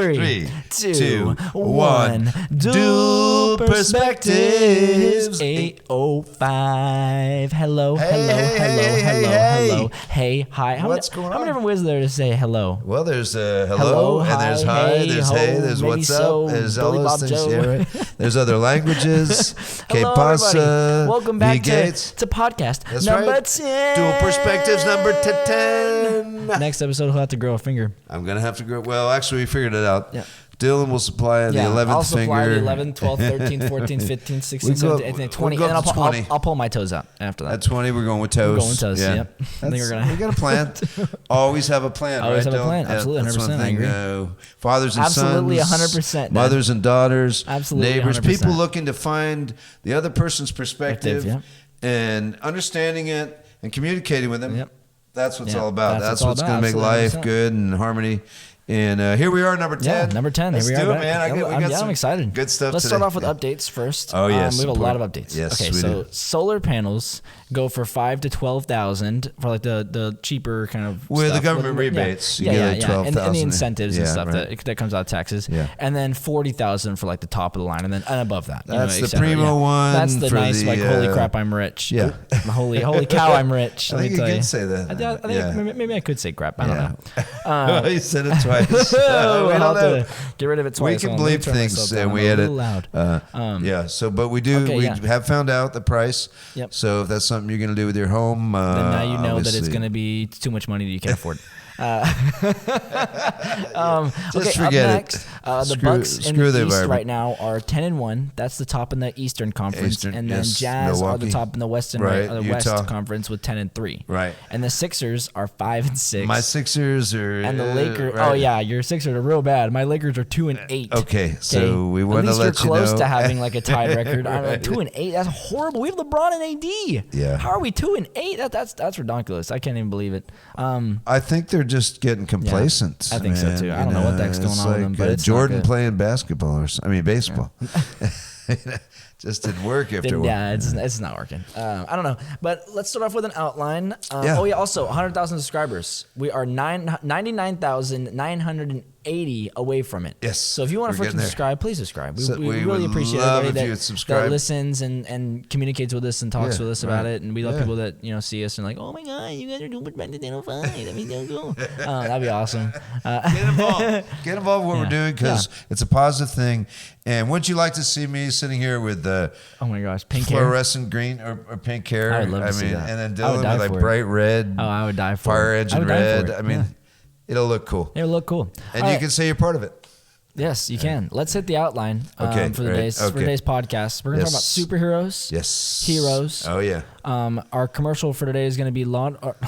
3, 2, 1. Dual Perspectives 805. Hello. Hey, hi. What's going on? How many different ways are there to say hello? Well, there's hello, and there's hi, there's hey, there's what's so, up, there's Billy all Bob those things. Joe. Yeah, right. There's other languages. Que Hello, pasa? everybody. Welcome back to podcast That's number right. 10. Dual Perspectives number 10. Next episode, he'll have to grow a finger. I'm going to have to grow. Well, actually, we figured it out. Yeah. Dylan will supply the 11th I'll finger. supply the 11th, 12th, 13th, 14th, 15th, 16th, 17th, 18th, 20. We'll And then go up to 20. I'll pull my toes out after that. At 20, we're going with toes. We're going with toes, yep. I think we're gonna we got a plan. Always have a plan, Always right, have a plan. Dylan? Absolutely, that's 100%, one I thing. agree. Fathers and Absolutely, sons. 100%, Dad. Mothers and daughters. Absolutely, neighbors. 100%. People looking to find the other person's perspective Yep. and understanding it and communicating with them. Yep. That's what it's Yeah, all about. that's That's what what's it's all going to make about. life 100%. good and harmony. And here we are, number 10. Yeah, number 10. Let's Here we do are. it, man. I'm excited. Good stuff Let's today. start off with updates first. Oh, yes. We have a lot of updates. Yes, okay, we so do. solar panels go for $5,000 to $12,000 for like the cheaper kind of With the stuff. government rebates, you Yeah, get yeah, like yeah. And the $12,000. incentives and Yeah, stuff right. that comes out of taxes. Yeah. And then $40,000 for like the top of the line, and then above that. That's the et cetera. primo one That's the for nice the, like holy crap I'm rich. yeah. Holy cow I'm rich. I Let me think you tell can say that. I think Yeah. maybe I could say crap. I don't know. You said it twice. We I'll don't have know. to get rid of it twice. We can Let me bleep turn things myself down. and we I'm a edit. little loud. Yeah. So, but we do. Okay, we yeah. have found out the price. Yep. So if that's something you're going to do with your home, Then now you know that it's obviously- going to be too much money that you can't afford. Just up forget it. next, the Bucks in screw the the East environment. right now are 10-1. That's the top in the Eastern Conference, Eastern, and then yes, Jazz are the Milwaukee. top in the Western Right, the Utah. West Conference with 10-3. Right. And the Sixers are 5-6. My Sixers are. and the Lakers. right. Oh yeah, your Sixers are real bad. My Lakers are 2-8. Okay, so we At want to least let you're you close know. to having like a tied record. I'm like 2-8. That's horrible. We have LeBron and AD. Yeah. How are we 2-8? That's ridiculous. I can't even believe it. I think they're just getting complacent. I think so, too. I don't know what the heck's going It's on with like, them, but it's not Jordan good. playing basketball baseball. Just didn't work after a while. Yeah, it's not working. I don't know. But let's start off with an outline. Yeah. Oh, yeah, also, 100,000 subscribers. We are 99,980 away from it. Yes, So if you want to we're getting there. subscribe, please subscribe. We, So we we really would appreciate love everybody if you would that subscribe. listens and communicates with us and talks Yeah, with us about right. it. And we love Yeah. people that see us and like, oh my God, you guys are doing better than 05. That'd be so cool. That'd be awesome. Get involved. Get involved with what Yeah. we're doing because it's a positive thing. And wouldn't you like to see me sitting here with Oh my gosh, pink hair. fluorescent green or pink hair? I would love to see that. And then I would Dylan die with like for it. bright red, Oh, I would die for fire it. I engine would die for red. it. I mean, Yeah. it'll look cool. It would look cool. And All you right. can say you're part of it. Yes, you can. Let's hit the outline Okay, for the right, day's okay. podcast. We're gonna talk about Yes. superheroes. Yes. Heroes. Oh, yeah. Our commercial for today is gonna be Law and Order.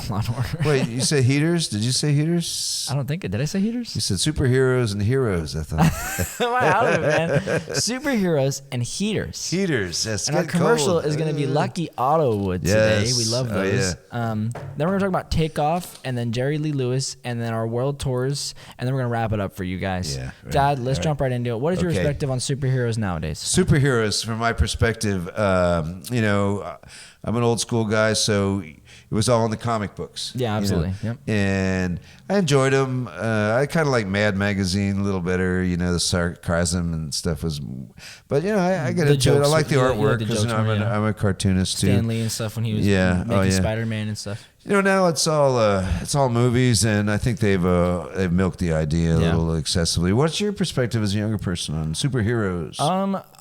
Wait, you say heaters? Did you say heaters? I don't think it. Did I say heaters? You said superheroes and heroes, I thought. Wow, man. Superheroes and heaters. Heaters. Yes, And our commercial is going to be Lucky Autowood today. Yes. We love Oh, those. yeah. Then we're going to talk about Takeoff, and then Jerry Lee Lewis, and then our world tours, and then we're going to wrap it up for you guys. Yeah, right, Dad, let's right. jump right into it. What is your Okay. perspective on superheroes nowadays? Superheroes, from my perspective, I'm an old school guy, so it was all in the comic books. Yeah, absolutely. Yep. And I enjoyed them. I kind of like Mad Magazine a little better. The sarcasm and stuff was, but I get The into it. I jokes like the were- you like artwork the because jokes were, yeah. I'm a cartoonist too. Stan Lee and stuff when he was Yeah. making Oh, yeah. Spider-Man and stuff. Now it's all movies, and I think they've milked the idea a Yeah. little excessively. What's your perspective as a younger person on superheroes?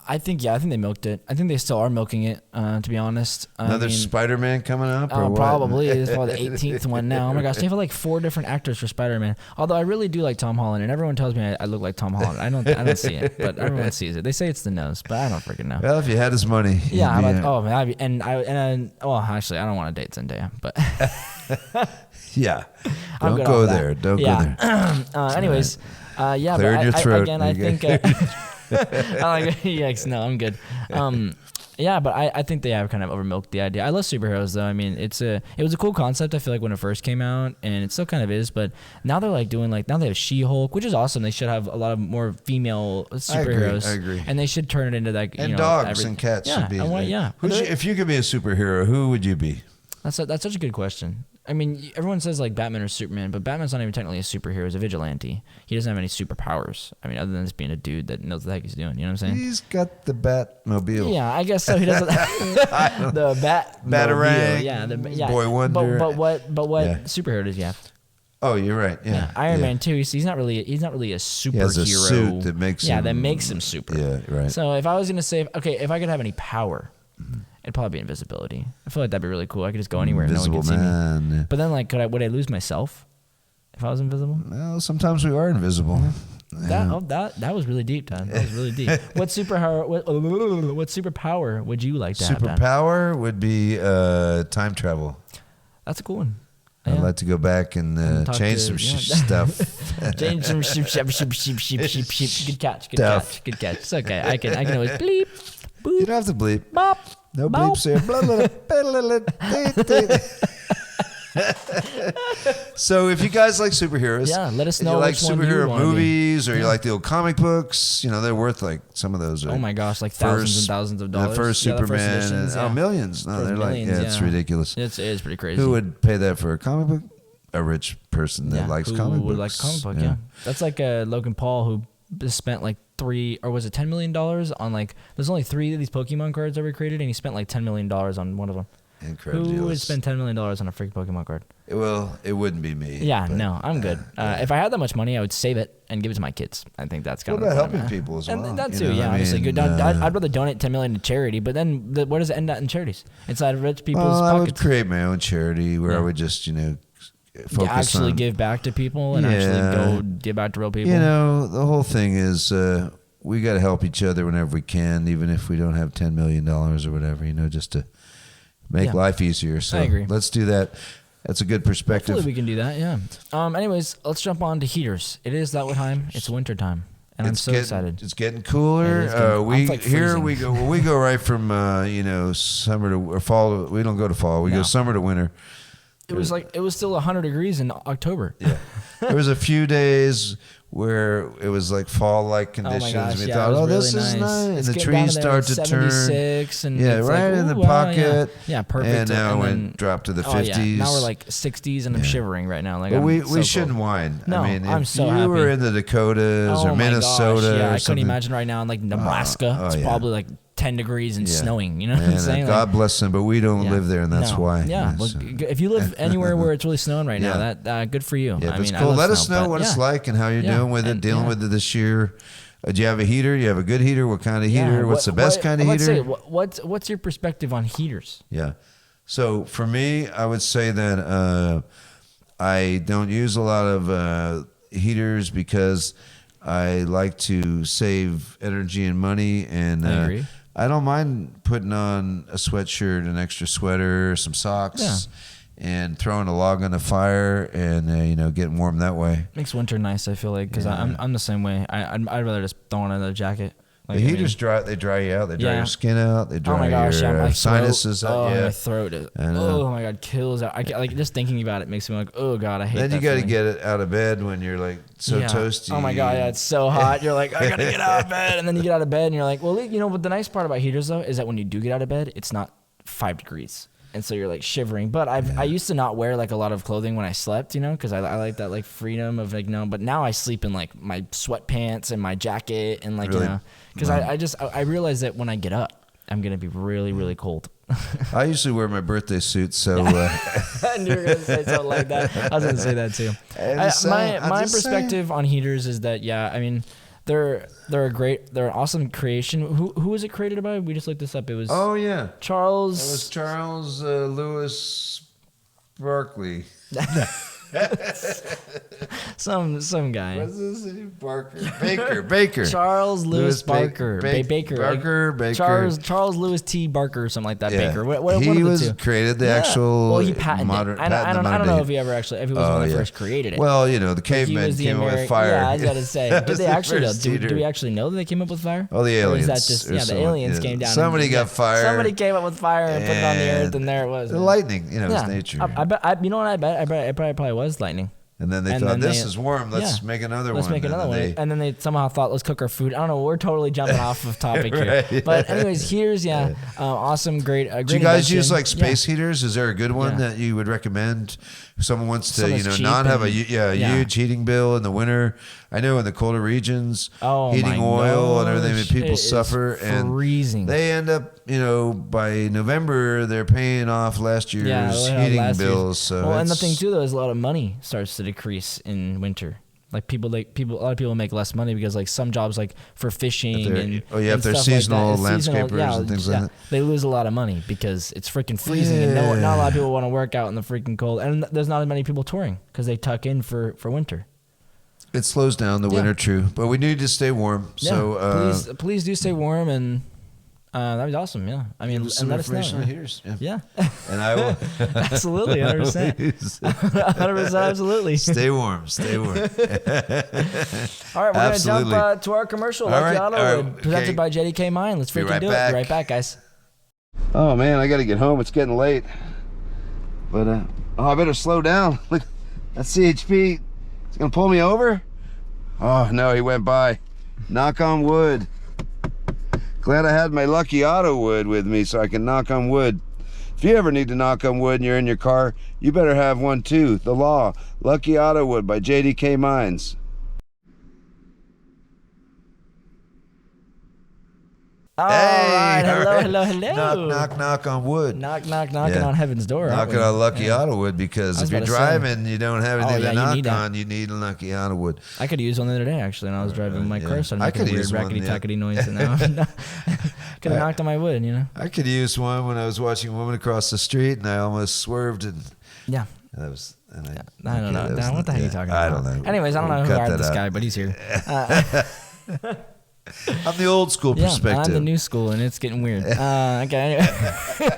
I think they milked it. I think they still are milking it, to be honest. Another Spider-Man coming up? Or what? Probably. It's probably the 18th one now. Oh my gosh, they have like 4 different actors for Spider-Man. Although I really do like Tom Holland, and everyone tells me I look like Tom Holland. I don't see it, but everyone sees it. They say it's the nose, but I don't freaking know. Well, if you had his money. Yeah, you'd I'm be, like, oh man, well, actually, I don't want to date Zendaya, but yeah. I'm Don't good go off that. there. Don't Yeah. go there. Anyways, yeah, Clearing but your throat. again, I You think. I like, yikes, no, I'm good. Yeah, but I think they have kind of overmilked the idea. I love superheroes though. I mean, it was a cool concept. I feel like when it first came out, and it still kind of is. But now they're like doing now they have She-Hulk, which is awesome. They should have a lot of more female superheroes. I agree. And they should turn it into that. And dogs and cats should be. Yeah. If you could be a superhero, who would you be? That's such a good question. I mean, everyone says like Batman or Superman, but Batman's not even technically a superhero. He's a vigilante. He doesn't have any superpowers. I mean, other than just being a dude that knows what the heck he's doing. You know what I'm saying? He's got the Batmobile. Yeah, I guess so. He doesn't. The Batarang. Yeah, Boy Wonder. But what superhero does he have? Oh, you're right. Yeah, Iron Man too. He's not really a superhero. He has a suit that makes him super. Yeah, right. So if I was gonna say, okay, if I could have any power, it'd probably be invisibility. I feel like that'd be really cool. I could just go anywhere and no one could see me. Yeah. But then, like, would I lose myself if I was invisible? Well, sometimes we are invisible. That was really deep, Todd. That was really deep. What superpower would you like to have? Superpower would be time travel. That's a cool one. I'd like to go back and change some stuff. Change some sheep. Good catch. It's okay. I can always bleep. Boop. You don't have to bleep. Bop. No Bop. bleeps here. So if you guys like superheroes, let us know. You like which one you superhero wanna movies, be. or you like the old comic books. They're worth like some of those. Oh my gosh, like thousands and thousands of dollars. The first Superman, millions. No, they're millions, like, it's ridiculous. It is pretty crazy. Who would pay that for a comic book? A rich person that likes comic books. Who would like a comic book? Yeah, that's like Logan Paul, who spent like $10 million on like. There's only 3 of these Pokemon cards ever created, and he spent like $10 million on one of them. Incredible. Who would spend $10 million on a freaking Pokemon card? Well, it wouldn't be me. Yeah, no, I'm good. If I had that much money, I would save it and give it to my kids. I think that's kind of helping people as well. And that too, obviously good. I'd rather donate $10 million to charity, but then where does it end up in charities? Inside of rich people's pockets. I would create my own charity where I would just, focus actually on give back to people and actually go give back to real people. The whole thing is we got to help each other whenever we can, even if we don't have $10 million or whatever, just to make life easier. So I agree. Let's do that. That's a good perspective. Hopefully we can do that, yeah. Anyways, let's jump on to heaters. It is that time. It's winter time. And I'm so excited. It's getting cooler. We go right from summer to fall. We don't go to fall. We go summer to winter. It was still 100 degrees in October. Yeah. There was a few days where it was like fall-like conditions. Oh my gosh, we thought, this is nice. And the trees start to turn. And right in the pocket. Yeah, perfect. And now it dropped to the 50s. Yeah. Now we're like 60s and I'm shivering right now. Like, but we shouldn't whine. No, I'm so happy. You were in the Dakotas or Minnesota. I couldn't imagine right now in like Nebraska. It's probably like 10 degrees and snowing, what I'm saying? God bless them, but we don't live there, and that's why. Yeah, well, if you live anywhere where it's really snowing right now, that good for you. Yeah, it's cool. Let us know what it's like and how you're doing with it, dealing with it this year. Do you have a heater? You have a good heater? What kind of heater? What's the best kind of heater? What's your perspective on heaters? Yeah. So for me, I would say that I don't use a lot of heaters because I like to save energy and money, and I agree. I don't mind putting on a sweatshirt, an extra sweater, some socks, and throwing a log on the fire and getting warm that way. Makes winter nice, I feel like, because I'm the same way. I'd rather just throw on another jacket. Like, the heaters they dry you out. They dry your skin out. They dry your sinuses out. My throat is. Oh my god, kills out. I get, like just thinking about it makes me like, oh god, I hate. Then that you got to feeling. get it out of bed when you're like so toasty. Oh my god, it's so hot. You're like, I gotta get out of bed, and then you get out of bed and you're like, well, but the nice part about heaters though is that when you do get out of bed, it's not 5 degrees. And so you're like shivering, but I used to not wear like a lot of clothing when I slept, because I like that like freedom of like but now I sleep in like my sweatpants and my jacket and like really? Because I realize that when I get up, I'm gonna be really really cold. I usually wear my birthday suit, so. I knew you were gonna say something like that. I was gonna say that too. My perspective on heaters is that they're an awesome creation. Who was it created by? We just looked this up. It was Charles. It was Charles Lewis Barkley. some guy. What's his name? Baker. Charles Lewis Barker. Baker. Charles Lewis T. Barker or something like that. Yeah. Baker. What he was created the actual. Well, he patented it. I don't know if he ever actually, if he was the one that first created it. Well, the cavemen came up with fire. Yeah, I was gonna say. Did they actually? Do we actually know that they came up with fire? Oh, the aliens. Or is that just the aliens came down? Somebody got fire. Somebody came up with fire and put it on the earth, and there it was. The lightning, it's nature. I bet. You know what? I bet. It probably was lightning. And then they And thought, then this they- is warm. Let's yeah. make another Let's one. make another and one. then And then they somehow thought, let's cook our food. I don't know. We're totally jumping off of topic Right, here. But anyways, heaters, awesome, great. Great Do you guys invention. use like space heaters? Is there a good one Yeah. that you would recommend? If someone wants to, Something that's cheap not have a and- huge heating bill in the winter. I know in the colder regions, Oh, heating my oil and everything, gosh, people it is suffer, and freezing. they end up, by November they're paying off last year's heating bills. So well, and the thing too, though, is a lot of money starts to decrease in winter. Like a lot of people make less money because like some jobs like for fishing and if they're stuff seasonal like that, it's landscapers and things like that. They lose a lot of money because it's freaking freezing and not a lot of people want to work out in the freaking cold, and there's not as many people touring because they tuck in for winter. It slows down the winter, true, but we need to stay warm. Yeah, So please do stay warm, and that'd be awesome. Yeah, I mean, some and let us know. information on heaters. Yeah, And I will absolutely, 100%, 100%, absolutely. stay warm. Stay warm. All right, we're gonna Absolutely. jump to our commercial. All Lucky right, Auto all right, Wood, presented okay. by JDK Mine. Let's Be freaking right do back. it. Be right back, guys. Oh man, I gotta get home. It's getting late. But I better slow down. Look, that CHP. It's gonna pull me over. Oh no, he went by. Knock on wood. Glad I had my Lucky Auto Wood with me so I can knock on wood. If you ever need to knock on wood and you're in your car, you better have one too. The Law, Lucky Auto Wood by JDK Mines. All right, hello. Knock on wood. Knocking Yeah. on heaven's door. Knocking aren't on we? Lucky Yeah. Auto Wood, because I was if you're about to say. driving and you don't have anything yeah, to you knock need that. on, you need a Lucky Auto Wood. I could use one the other day actually, when I was driving my car. So I making a could weird use one, rackety yeah. tackety noise, and now could have knocked on my wood. I could use one when I was watching a woman across the street and I almost swerved and Yeah. that was. And I don't know. that was What the heck are you talking I about? don't know. Anyways, I don't know We'll who cut hired that this out. guy, but he's here. I'm the old school Yeah, perspective. I'm the new school, and it's getting weird. Okay. Anyway.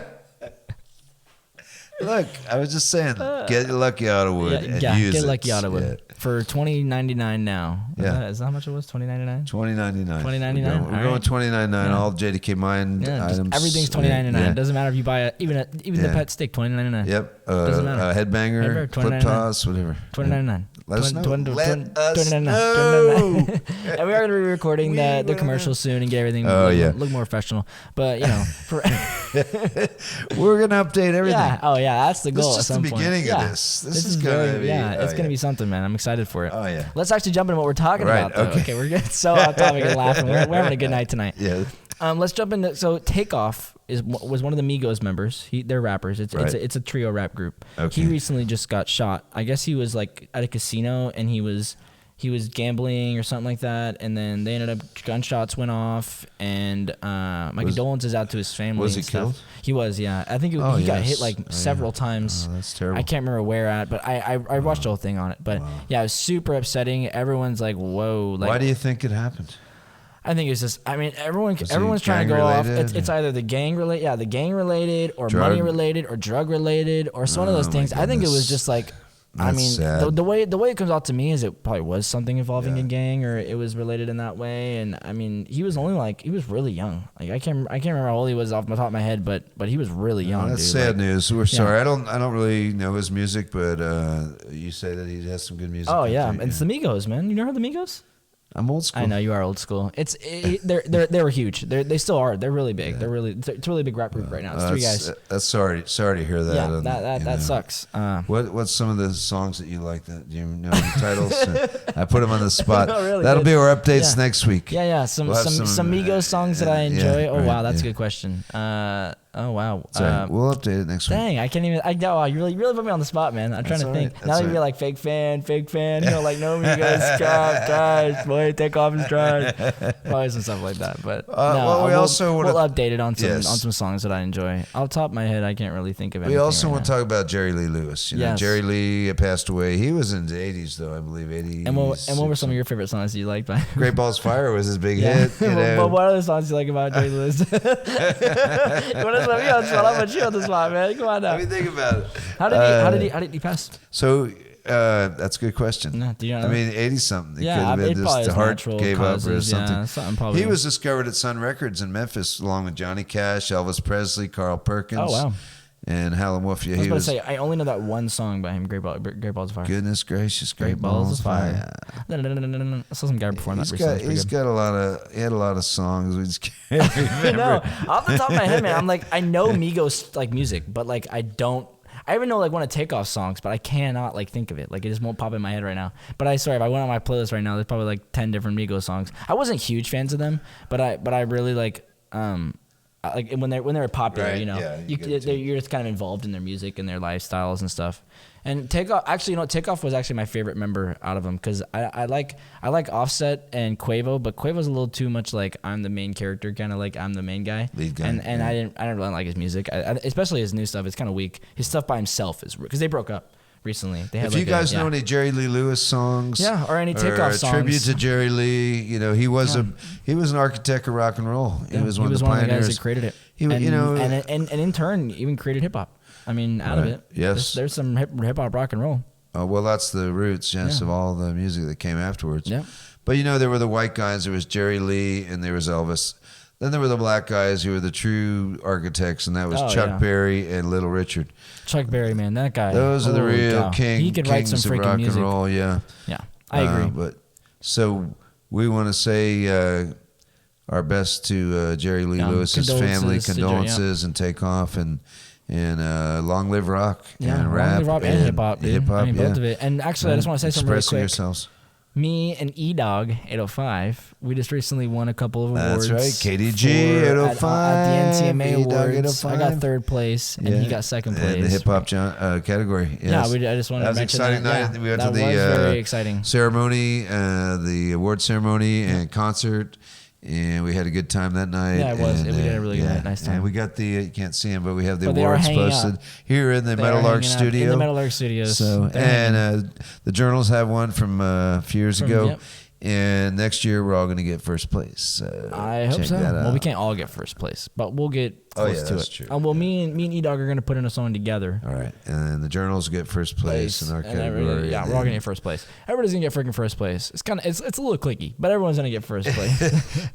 Look, I was just saying, get Lucky Auto Wood and use get it. Lucky Auto Wood Yeah. for $20.99 now. Is that how much it was? $20.99. $20.99. $20.99? We're going Alright. $20.99. Yeah. All JDK Mine Yeah, just items. everything's $20.99. Yeah. It doesn't matter if you buy even the Yeah. pet stick, $20.99. Yep. Doesn't matter. Headbanger, Headbanger, flip toss, whatever. $20.99. Let us know. Let us $20.99. know. And we are going to be recording the commercial soon and get everything look more professional. But We're gonna update everything. yeah. Oh yeah, that's the goal. This is at just the some point. beginning Yeah. of this. This is gonna very, be. it's gonna be something, man. I'm excited for it. Oh yeah. Let's actually jump into what we're talking Right, about. Though. okay. Okay, we're getting so off topic and laughing. We're having a good night tonight. Yeah. Let's jump into. So Takeoff was one of the Migos members. They're rappers. It's a trio rap group. Okay. He recently just got shot. I guess he was like at a casino and he was gambling or something like that, and then they ended up gunshots went off, and my condolences out to his family. Was he and stuff. killed? He was, yeah. I think he got yes. hit like several times. Oh, that's terrible. I can't remember where at, but I watched the whole thing on it. But yeah, it was super upsetting. Everyone's like, "Whoa!" Like, why do you think it happened? I think it's just. I mean, everyone's he trying to go off. gang-related? It's either the gang related, or Drug? money related, or drug related, or it's one of those Oh, my things. I think it was goodness. just like. I That's mean, sad. the way it comes out to me is it probably was something involving a gang, or it was related in that way. And I mean, he was really young. Like I can't remember how old he was off the top of my head, but he was really young. That's dude. sad news. We're sorry. I don't really know his music, but you say that he has some good music. Oh yeah, it's the Migos, man. You never heard the Migos? I'm old school. I know you are old school. They were huge. They still are. They're really big. It's a really big rap group right now. It's three guys. That's sorry to hear that. Yeah, that sucks. What's some of the songs that you like? That do you know the titles? I put them on the spot. No, really That'll good. be our updates Yeah. next week. Yeah. Some We'll have some, Migos songs that I yeah, enjoy. Oh right, wow, that's a yeah. good question. Oh wow. Sorry, we'll update it next week. Dang, I can't even. You really put me on the spot, man. I'm trying to all think. right, Now that's you're all like fake fan. You know, like no Migos, trash, boy, Takeoff is trash. Probably some stuff like that. But well, we also we'll wanna- update it on Yes. some songs that I enjoy. Off the top of my head, I can't really think of anything. We also right want to now. talk about Jerry Lee Lewis. You know, Yes. Jerry Lee passed away. He was in the 80s, though, I believe, 80s. And what were some of your favorite songs you liked by? Great Balls Fire was his big Yeah. hit. You know. But what other songs do you like about Jerry Lewis? You want to put me on the spot? I'm put you on the spot, man. Come on now. Let me think about it. How did he pass? So that's a good question. No, do you know? I mean, 80 something. Yeah, could have it been probably just the is heart natural gave causes, up or something. yeah, something probably. He was discovered at Sun Records in Memphis along with Johnny Cash, Elvis Presley, Carl Perkins. Oh wow. and Howlin' Wolf. Yeah, I was about to say, I only know that one song by him, Great Balls of Fire. Goodness gracious, Great Balls of Fire. I saw some guy perform that recently. He had a lot of songs. We just can't remember. No, off the top of my head, man, I'm like, I know Migos like music, but like I even know like one of Takeoff songs, but I cannot like think of it. Like it just won't pop in my head right now. But I swear, if I went on my playlist right now, there's probably like 10 different Migos songs. I wasn't huge fans of them, but I really like when they were popular, right, you know, yeah, you're just kind of involved in their music and their lifestyles and stuff. And Takeoff, actually, Takeoff was actually my favorite member out of them because I like Offset and Quavo, but Quavo's a little too much like I'm the main character, kind of like I'm the main guy. Lead guy, and I didn't really like his music, especially his new stuff. It's kind of weak. His stuff by himself is because they broke up recently. They had if you guys know any Jerry Lee Lewis songs, or any Takeoff songs, tribute to Jerry Lee, you know he was an architect of rock and roll. He was one of the pioneers. Guys that created it. And in turn even created hip hop. I mean, out of it, yes, there's some hip hop rock and roll. Oh well, that's the roots, yes, of all the music that came afterwards. Yeah, but there were the white guys. There was Jerry Lee, and there was Elvis. Then there were the black guys who were the true architects, and that was Chuck Berry and Little Richard. Chuck Berry, man, that guy. Those are the real kings of rock music. and roll. Yeah, I agree. But so we want to say our best to Jerry Lee Lewis's family, condolences, and Takeoff, and long live rock and rap, long live rock and hip hop, dude. I mean, both of it. And actually, I just want to say something really quick. Yourselves. Me and E-Dog 805, we just recently won a couple of awards. That's right, KDG 805 at the NTMA E-Dog Awards. I got third place, and he got second place. In the hip hop category. Yes. Yeah, I just wanted to mention that. That was an exciting night. We went to the very exciting ceremony, the award ceremony and concert. And we had a good time that night. Yeah, it was. We did a really good nice time. And we got you can't see them, but we have the awards posted here in the Metal Arc studio. In the Metal Arc studios. So, the Journals have one from a few years ago. Yep. And next year, we're all going to get first place. I hope so. Well, we can't all get first place, but we'll get close to it. True. Well, me and E-Dog are going to put in a song together. All right. And the Journals get first place in our category. We're all going to get first place. Everybody's going to get freaking first place. It's it's a little cliquey, but everyone's going to get first place.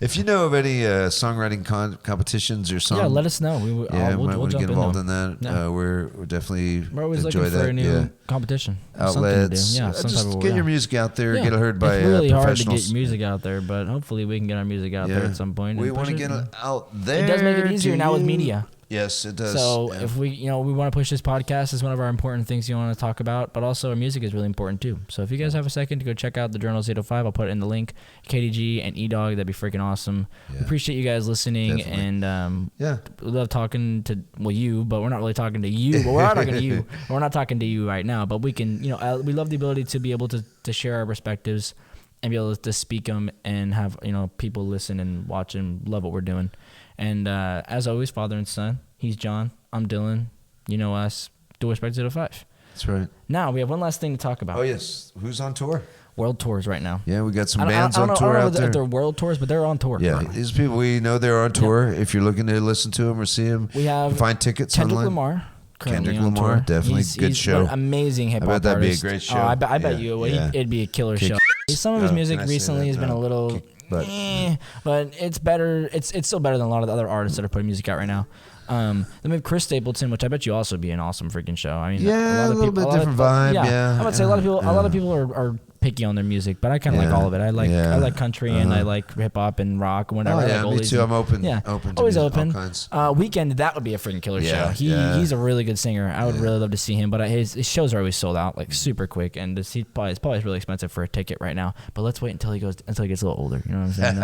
If you know of any songwriting competitions or something, let us know. We'll want to get involved in that. Yeah. We're definitely we're always looking for a new competition. Outlets. Just get your music out there. Get it heard by professionals. It's really hard to get music out there, but hopefully we can get our music out there at some point. We want to get it out there. It does make it easier now with media. Yes, it does. So if we want to push this podcast is one of our important things you want to talk about, but also our music is really important too. So if you guys have a second to go check out the Journals 805, I'll put it in the link. KDG and E-Dog, that'd be freaking awesome. We appreciate you guys listening. Definitely. And we love talking to you, but we're not really talking to you. But we're not talking to you. We're not talking to you right now, but we can. We love the ability to be able to share our perspectives and be able to speak them and have people listen and watch and love what we're doing. And as always, father and son. He's John. I'm Dylan. You know us. Dual Respect 805. That's right. Now, we have one last thing to talk about. Oh, yes. Who's on tour? World tours right now. Yeah, we got some bands on tour out there. I don't know if they're world tours, but they're on tour. Yeah, these people, we know they're on tour. If you're looking to listen to them or see them, we have find tickets Kendrick online. Lamar. Kendrick Lamar, definitely good show. Amazing hip hop artist. I bet that'd artist. be a great show. I bet you it'd be a killer show. Some of his music recently has been a little, but it's better. It's still better than a lot of the other artists that are putting music out right now. Then we have Chris Stapleton, which I bet you also be an awesome freaking show. I mean, a little bit different vibe. I would say a lot of people are picky on their music, but I kind of like all of it. I like country and I like hip hop and rock and whatever. Oh yeah, me too. I'm open. Yeah, open to always all open. kinds. Weekend, that would be a freaking killer show. He's a really good singer. I would really love to see him, but his shows are always sold out like super quick, and it's probably really expensive for a ticket right now. But let's wait until he gets a little older. You know what I'm saying?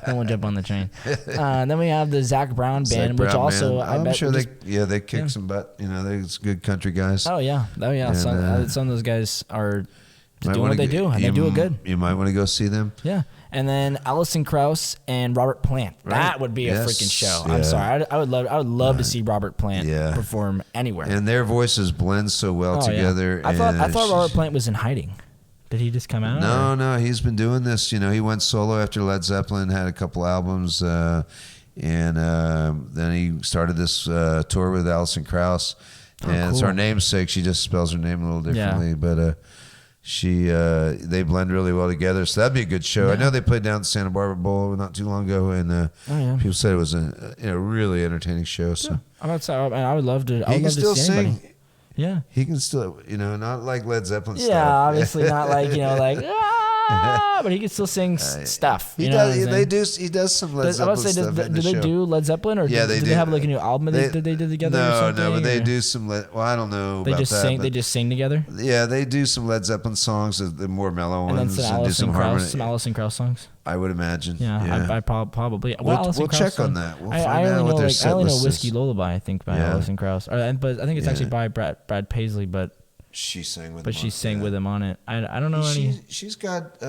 Then we'll jump on the train. Then we have the Zach Brown band, which also I bet sure they kick some butt. They're good country guys. Oh yeah. And, some of those guys are doing what they do, and they do it good. You might want to go see them. Yeah. And then Alison Krauss and Robert Plant. Right. That would be a freaking show. Yeah. I'm sorry. I would love to see Robert Plant perform anywhere. And their voices blend so well together. Yeah. I thought Robert Plant was in hiding. Did he just come out? No. He's been doing this. He went solo after Led Zeppelin, had a couple albums, and then he started this tour with Alison Krauss. And it's our namesake. She just spells her name a little differently, but they blend really well together. So that'd be a good show. Yeah. I know they played down at the Santa Barbara Bowl not too long ago, and people said it was a really entertaining show. So I'm about to say, I would love to. I he would can love still to see sing. anybody. Yeah. He can still, not like Led Zeppelin stuff. Yeah, obviously not like like but he can still sing stuff. He you know does. what I'm saying? He does some Led I was Zeppelin about to say, stuff in do the they show. do Led Zeppelin, or Yeah, do they they do. have like a new album that they did together? or something, No, but they or- do some. Well, I don't know They about just that. sing. but They just sing together. yeah, they do some Led Zeppelin songs, the more mellow And then ones, some and do some Alison harmony. Krauss, some Alison Krauss songs. I would imagine. Yeah, I probably. We'll Alison Krauss check song? on that. We'll I find out only what know their I set only know list Whiskey is. Lullaby. I think by Yeah. Alison Krauss, but I think it's Yeah. actually by Brad Paisley. But She sang with. she sang with him on it. I don't know any. She's got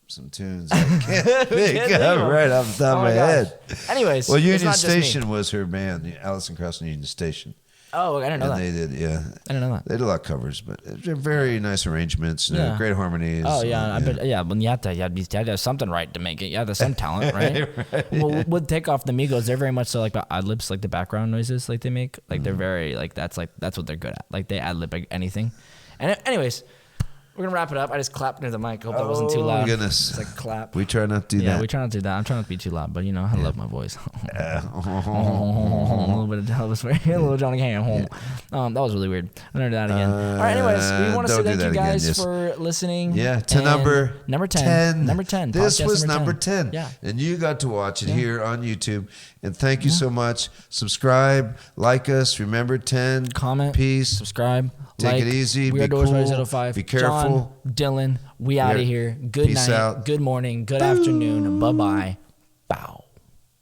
some tunes I can't think think of of right off the top of my head. Anyways, Well, it's Union not just me. Station was her band, Alison Krauss and Union Station. Oh, I didn't know And that. they did, yeah. I didn't know that. They did a lot of covers, but they're very nice arrangements, Yeah. great harmonies. Oh yeah, I bet. Yeah, when you have to have something right to make it. Yeah, there's some talent, right? Well, with Takeoff, the Migos, they're very much so like ad libs, like the background noises, like they make. Like they're very that's what they're good at. Like they ad lib anything. And anyways, we're gonna wrap it up. I just clapped near the mic. Hope that wasn't too loud. Oh, goodness. It's like clap. We try not to do Yeah, that. we try not to do that. I'm trying not to be too loud, but I love my voice. A little bit of Elvis, a little Johnny Cash. That was really weird. I'm gonna do that again. All right. Anyways, we want to say don't do thank you that again, guys yes. for listening. Yeah, to And number 10. Number 10. This podcast was number 10. Yeah. And you got to watch it here on YouTube. And thank you so much. Subscribe, like us. Remember 10. Comment, Peace. subscribe. Take like, it easy. We Be are Doors cool. 5. Be careful. John, Dylan, we out of here. Good Peace night. out. Good morning. Good afternoon. Bye-bye. Bow.